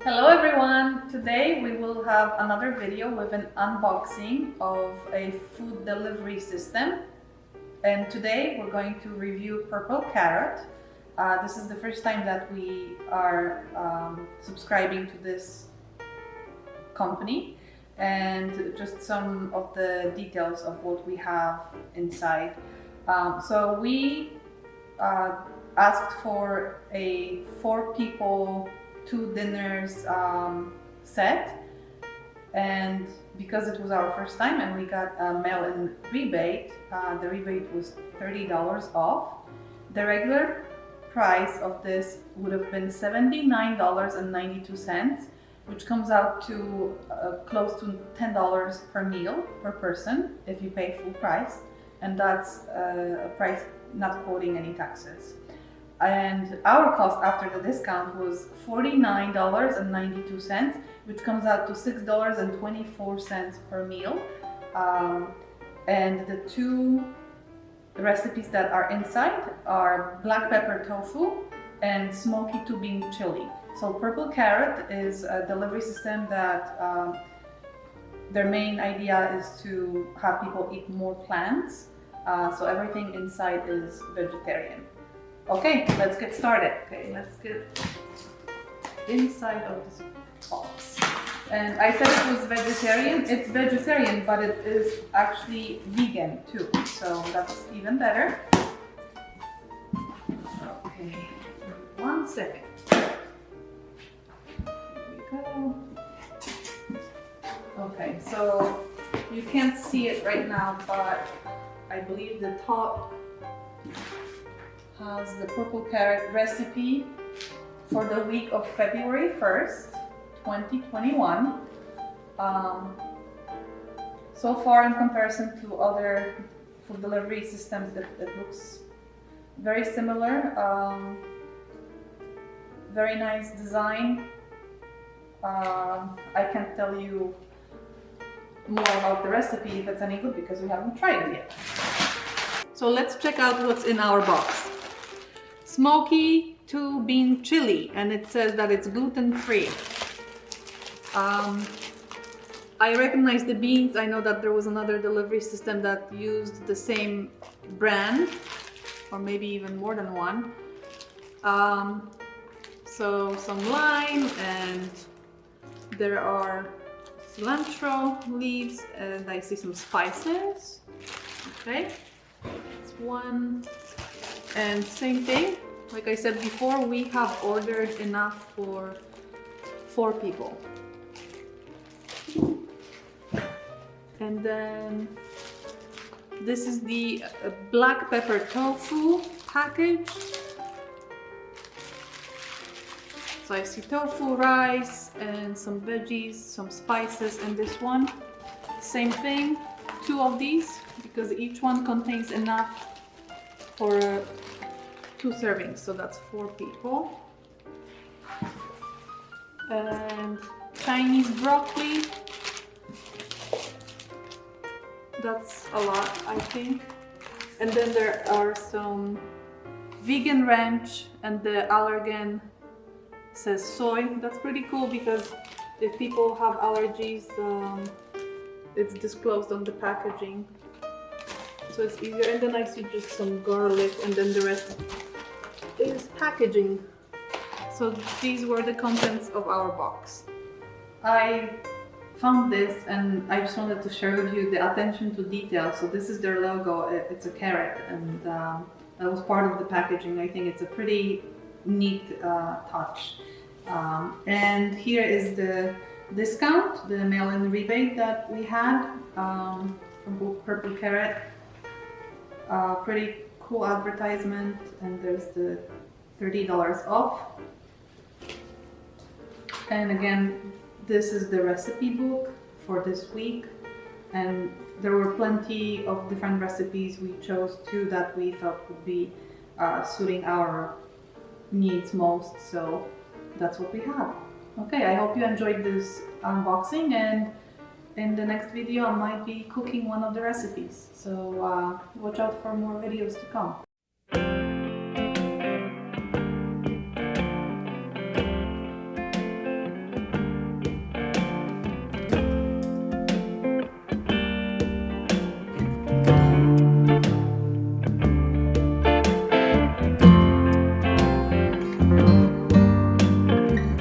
Hello everyone! Today we will have another video with an unboxing of a food delivery system. And today we're going to review Purple Carrot. This is the first time that we are subscribing to this company, and just some of the details of what we have inside. So we asked for a 4 people 2 dinners set, and because it was our first time and we got a mail-in rebate, the rebate was $30 off. The regular price of this would have been $79.92, which comes out to close to $10 per meal per person if you pay full price, and that's a price not quoting any taxes. And our cost after the discount was $49.92, which comes out to $6.24 per meal. And the 2 recipes that are inside are black pepper tofu and smoky 2-bean chili. So Purple Carrot is a delivery system that their main idea is to have people eat more plants. So everything inside is vegetarian. Okay, let's get started. Okay, let's get inside of this box. And I said it was vegetarian. It's vegetarian, but it is actually vegan too. So that's even better. Okay, 1 second. Here we go. Okay, so you can't see it right now, but I believe the top has the Purple Carrot recipe for the week of February 1st, 2021. So far, in comparison to other food delivery systems, it looks very similar. Very nice design. I can't tell you more about the recipe if it's any good because we haven't tried it yet. So let's check out what's in our box. Smoky 2-bean chili, and it says that it's gluten-free. I recognize the beans. I know that there was another delivery system that used the same brand, or maybe even more than one. So some lime, and there are cilantro leaves, and I see some spices. Okay, it's one. And same thing, like I said before, we have ordered enough for 4 people. And then this is the black pepper tofu package. So I see tofu, rice, and some veggies, some spices, and this one, same thing, 2 of these, because each one contains enough for 2 servings, so that's 4 people. And Chinese broccoli, that's a lot, I think. And then there are some vegan ranch, and the allergen says soy. That's pretty cool because if people have allergies, it's disclosed on the packaging, so it's easier. And then I see just some garlic, and then the rest is packaging. So these were the contents of our box. I found this and I just wanted to share with you the attention to detail. So this is their logo. It's a carrot, and that was part of the packaging. I think it's a pretty neat touch. And here is the discount, the mail-in rebate that we had from Purple Carrot. Pretty cool advertisement, and there's the $30 off. And again, this is the recipe book for this week, and there were plenty of different recipes. We chose 2 that we felt would be suiting our needs most, so that's what we have. Okay, I hope you enjoyed this unboxing, and in the next video I might be cooking one of the recipes, so watch out for more videos to come.